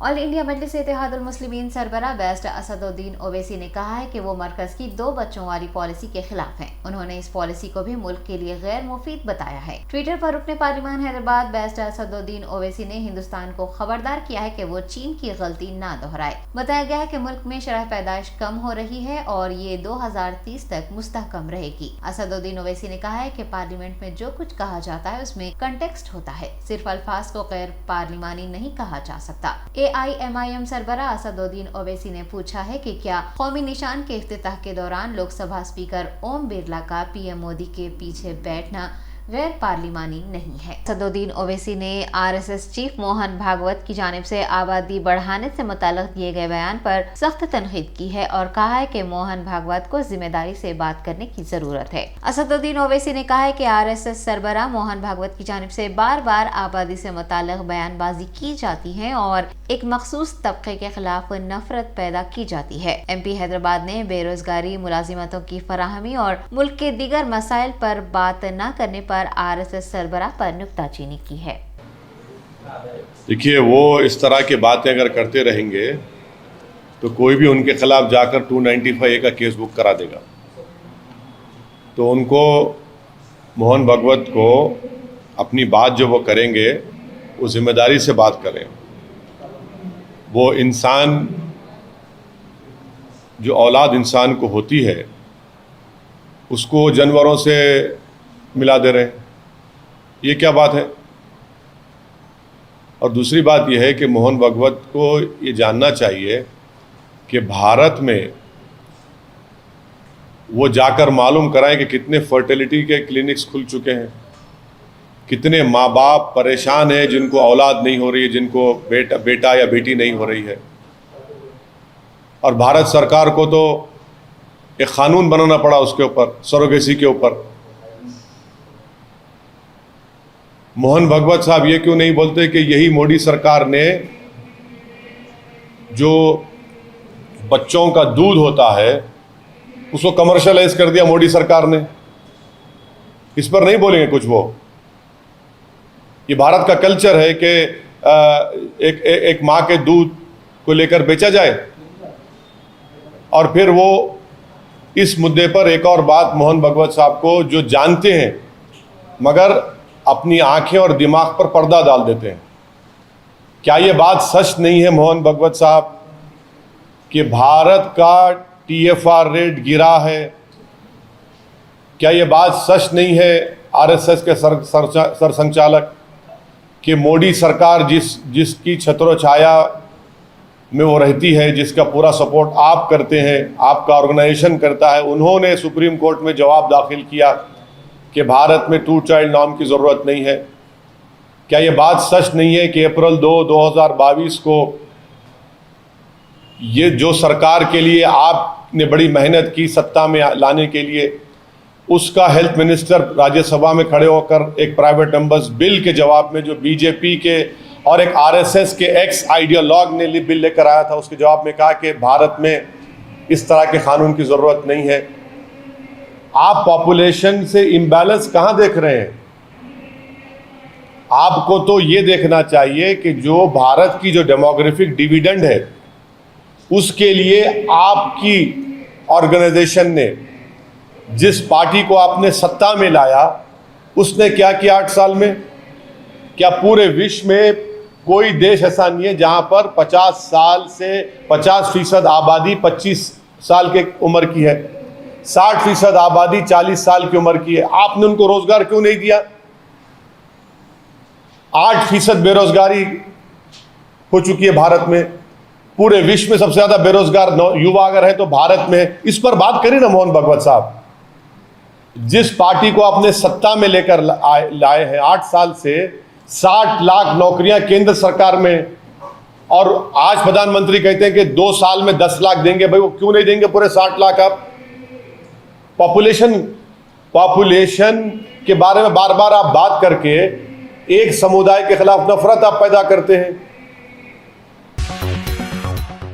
All India मजलिस Ittehadul Muslimeen सरबरा best Asaduddin Owaisi ने कहा है कि वो मरकज की 2 बच्चों वाली पॉलिसी के खिलाफ हैं। उन्होंने इस पॉलिसी को भी मुल्क के लिए गैर मुफीद बताया है। ट्विटर पर रुकने पार्लिमान हैदराबाद बेस्ट असदुद्दीन ओवैसी ने हिंदुस्तान को खबरदार किया है कि वो चीन की गलती ना दोहराए। बताया गया है कि मुल्क में शरह पैदाइश कम हो रही है और ये 2030 तक मुस्तहकम रहेगी। असदुद्दीन ओवैसी ने कहा है कि पार्लियामेंट में जो कुछ कहा जाता है उसमें कंटेक्स्ट होता है, सिर्फ अल्फाज को गैर पार्लिमानी नहीं कहा जा सकता। AIMIM सरबरा असदुद्दीन ओवैसी ने पूछा है कि क्या कौमी निशान के इफ्तिताह के दौरान लोकसभा स्पीकर ओम बिरला का PM मोदी के पीछे बैठना गैर पार्लिमानी नहीं है। असदुद्दीन ओवैसी ने RSS चीफ मोहन भागवत की जानिब से आबादी बढ़ाने से मुताल्लिक दिए गए बयान पर सख्त तनकीद की है और कहा है कि मोहन भागवत को जिम्मेदारी से बात करने की जरूरत है। असदुद्दीन ओवैसी ने कहा है कि RSS सरबरा मोहन भागवत की जानिब से बार बार आबादी से मुताल्लिक बयानबाजी की जाती है और एक मखसूस तबके के खिलाफ नफरत पैदा की जाती है। MP हैदराबाद ने बेरोजगारी, मुलाजिमतों की फराहमी और मुल्क के दीगर मसाइल पर बात न करने पर RSS सरबराह पर नुक्ताचीनी की है। देखिए, वो इस तरह की बातें अगर करते रहेंगे तो कोई भी उनके खिलाफ जाकर 295A का केस बुक करा देगा। तो उनको, मोहन भागवत को, अपनी बात जो वो करेंगे वो जिम्मेदारी से बात करें। वो इंसान, जो औलाद इंसान को होती है, उसको जानवरों से मिला दे रहे हैं, ये क्या बात है। और दूसरी बात यह है कि मोहन भागवत को ये जानना चाहिए कि भारत में वो जाकर मालूम कराएं कि कितने फर्टिलिटी के क्लिनिक्स खुल चुके हैं, कितने माँ बाप परेशान हैं जिनको औलाद नहीं हो रही है, जिनको बेटा या बेटी नहीं हो रही है। और भारत सरकार को तो एक कानून बनाना पड़ा उसके ऊपर, सरोगेसी के ऊपर। मोहन भागवत साहब ये क्यों नहीं बोलते कि यही मोदी सरकार ने जो बच्चों का दूध होता है उसको कमर्शियलाइज कर दिया मोदी सरकार ने। इस पर नहीं बोलेंगे कुछ वो। ये भारत का कल्चर है कि एक माँ के दूध को लेकर बेचा जाए। और फिर वो इस मुद्दे पर एक और बात मोहन भागवत साहब को, जो जानते हैं मगर अपनी आंखें और दिमाग पर पर्दा डाल देते हैं। क्या ये बात सच नहीं है मोहन भागवत साहब कि भारत का TFR रेट गिरा है? क्या ये बात सच नहीं है RSS के सरसंचालक कि मोदी सरकार जिसकी छत्रो छाया में वो रहती है, जिसका पूरा सपोर्ट आप करते हैं, आपका ऑर्गेनाइजेशन करता है, उन्होंने सुप्रीम कोर्ट में जवाब दाखिल किया कि भारत में 2 चाइल्ड नॉर्म की ज़रूरत नहीं है? क्या ये बात सच नहीं है कि अप्रैल 2, 2022 को ये जो सरकार के लिए आपने बड़ी मेहनत की सत्ता में लाने के लिए, उसका हेल्थ मिनिस्टर राज्यसभा में खड़े होकर एक प्राइवेट मेंबर्स बिल के जवाब में, जो BJP के और एक RSS के एक्स आइडियोलॉग ने बिल लेकर आया था, उसके जवाब में कहा कि भारत में इस तरह के कानून की ज़रूरत नहीं है। आप पॉपुलेशन से इम्बैलेंस कहाँ देख रहे हैं? आपको तो ये देखना चाहिए कि जो भारत की जो डेमोग्राफिक डिविडेंड है, उसके लिए आपकी ऑर्गेनाइजेशन ने, जिस पार्टी को आपने सत्ता में लाया, उसने क्या किया 8 साल में? क्या पूरे विश्व में कोई देश ऐसा नहीं है जहां पर 50 साल से 50% आबादी 25 साल के उम्र की है, 60% आबादी 40 साल की उम्र की है? आपने उनको रोजगार क्यों नहीं दिया? 8% बेरोजगारी हो चुकी है भारत में। पूरे विश्व में सबसे ज्यादा बेरोजगार युवा अगर है तो भारत में। इस पर बात करिए ना मोहन भागवत साहब। जिस पार्टी को आपने सत्ता में लेकर लाए हैं, 8 साल से 60 लाख नौकरियां केंद्र सरकार में, और आज प्रधानमंत्री कहते हैं कि 2 साल में 10 लाख देंगे। भाई वो क्यों नहीं देंगे पूरे 60 लाख? आप पॉपुलेशन के बारे में बार बार आप बात करके एक समुदाय के खिलाफ नफरत आप पैदा करते हैं।